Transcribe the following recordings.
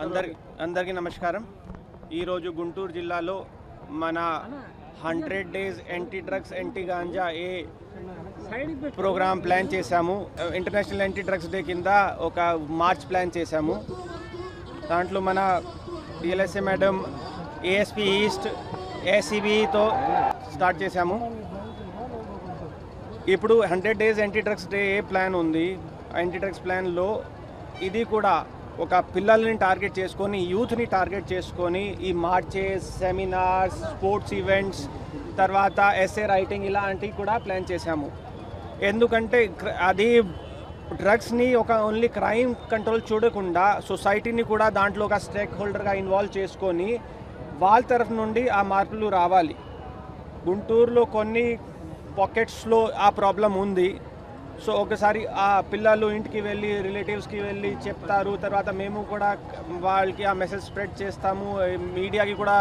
అందరికీ నమస్కారం. ఈరోజు గుంటూరు జిల్లాలో మన 100 days anti drugs anti ganja ఏ ప్రోగ్రామ్ ప్లాన్ చేశాము. ఇంటర్నేషనల్ యాంటీ డ్రగ్స్ డే కింద ఒక మార్చ్ ప్లాన్ చేశాము. దాంట్లో మన డిఎల్ఎస్ఏ మేడం, ఏఎస్పీ ఈస్ట్, ఏసీబీతో స్టార్ట్ చేశాము. ఇప్పుడు 100 డేస్ యాంటీ డ్రగ్స్ డే ఏ ప్లాన్ ఉంది. యాంటీ డ్రగ్స్ ప్లాన్లో ఇది కూడా ఒక పిల్లల్ని టార్గెట్ చేసుకొని, యూత్ని టార్గెట్ చేసుకొని ఈ మార్చెస్, సెమినార్స్, స్పోర్ట్స్ ఈవెంట్స్, తర్వాత ఎస్ఏ రైటింగ్ ఇలాంటివి కూడా ప్లాన్ చేశాము. ఎందుకంటే అది డ్రగ్స్ని ఒక ఓన్లీ క్రైమ్ కంట్రోల్ చూడకుండా సొసైటీని కూడా దాంట్లో ఒక స్టేక్ హోల్డర్గా ఇన్వాల్వ్ చేసుకొని వాళ్ళ తరఫు నుండి ఆ మార్పులు రావాలి. గుంటూరులో కొన్ని పాకెట్స్లో ఆ ప్రాబ్లం ఉంది. సో ఒకసారి ఆ పిల్లలు ఇంటికి వెళ్ళి రిలేటివ్స్కి వెళ్ళి చెప్తారు. తర్వాత మేము కూడా వాళ్ళకి ఆ మెసేజ్ స్ప్రెడ్ చేస్తాము. మీడియాకి కూడా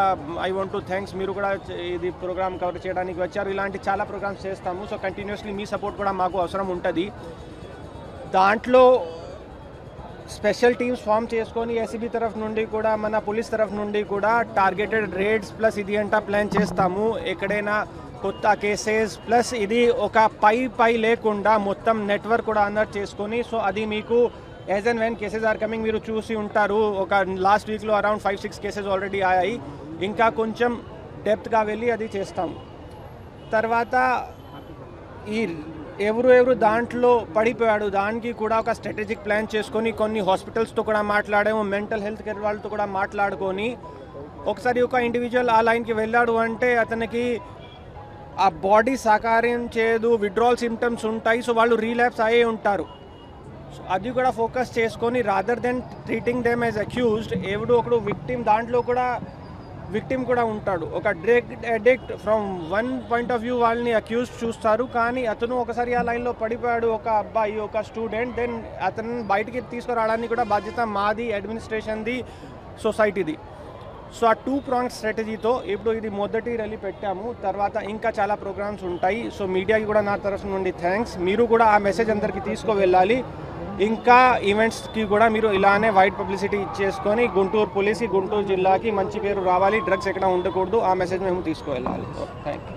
ఐ వాంట్ టు థ్యాంక్స్, మీరు కూడా ఇది ప్రోగ్రామ్ కవర్ చేయడానికి వచ్చారు. ఇలాంటి చాలా ప్రోగ్రామ్స్ చేస్తాము. సో కంటిన్యూస్లీ మీ సపోర్ట్ కూడా మాకు అవసరం ఉంటుంది. దాంట్లో స్పెషల్ టీమ్స్ ఫామ్ చేసుకొని ఏసీబీ తరఫు నుండి కూడా, మన పోలీస్ తరఫు నుండి కూడా టార్గెటెడ్ రేడ్స్ ప్లస్ ఇది అంతా ప్లాన్ చేస్తాము. ఎక్కడైనా కొత్త కేసెస్ ప్లస్ ఇది ఒక పై లేకుండా మొత్తం నెట్వర్క్ కూడా అందరు చేసుకొని, సో అది మీకు as and when cases are coming మీరు చూసి ఉంటారు. ఒక లాస్ట్ వీక్లో అరౌండ్ 5-6 కేసెస్ ఆల్రెడీ అయ్యాయి. ఇంకా కొంచెం డెప్త్గా వెళ్ళి అది చేస్తాము. తర్వాత ఈ ఎవరు దాంట్లో పడిపోయాడు దానికి కూడా ఒక స్ట్రాటజిక్ ప్లాన్ చేసుకొని కొన్ని హాస్పిటల్స్తో కూడా మాట్లాడాము, మెంటల్ హెల్త్ కేర్ వాళ్ళతో కూడా మాట్లాడుకొని, ఒకసారి ఒక ఇండివిజువల్ ఆ లైన్కి వెళ్ళాడు అంటే అతనికి ఆ బాడీ సహకారం చేయదు, విడ్రాల్ సిమ్టమ్స్ ఉంటాయి. సో వాళ్ళు రీలాప్స్ అయ్యే ఉంటారు. సో అది కూడా ఫోకస్ చేసుకొని rather than treating them as accused, ఒకడు విక్టిమ్, దాంట్లో కూడా విక్టిమ్ కూడా ఉంటాడు. ఒక drug addict from one point of view వాళ్ళని అక్యూజ్ చూస్తారు, కానీ అతను ఒకసారి ఆ లైన్లో పడిపోయాడు, ఒక అబ్బాయి, ఒక స్టూడెంట్, దెన్ అతను బయటికి తీసుకురావడానికి కూడా బాధ్యత మాది, అడ్మినిస్ట్రేషన్ది, సొసైటీది. సో ఆ 2-pronged స్ట్రాటజీతో ఇప్పుడు ఇది మొదటి ర్యాలీ పెట్టాము. తర్వాత ఇంకా చాలా ప్రోగ్రామ్స్ ఉంటాయి. సో మీడియాకి కూడా నా తరఫు నుండి థ్యాంక్స్. మీరు కూడా ఆ మెసేజ్ అందరికీ తీసుకువెళ్ళాలి. ఇంకా ఈవెంట్స్కి కూడా మీరు ఇలానే వైడ్ పబ్లిసిటీ ఇచ్చేసుకొని గుంటూరు పోలీస్కి, గుంటూరు జిల్లాకి మంచి పేరు రావాలి, డ్రగ్స్ ఎక్కడ ఉండకూడదు, ఆ మెసేజ్ మేము తీసుకువెళ్ళాలి. Thank you.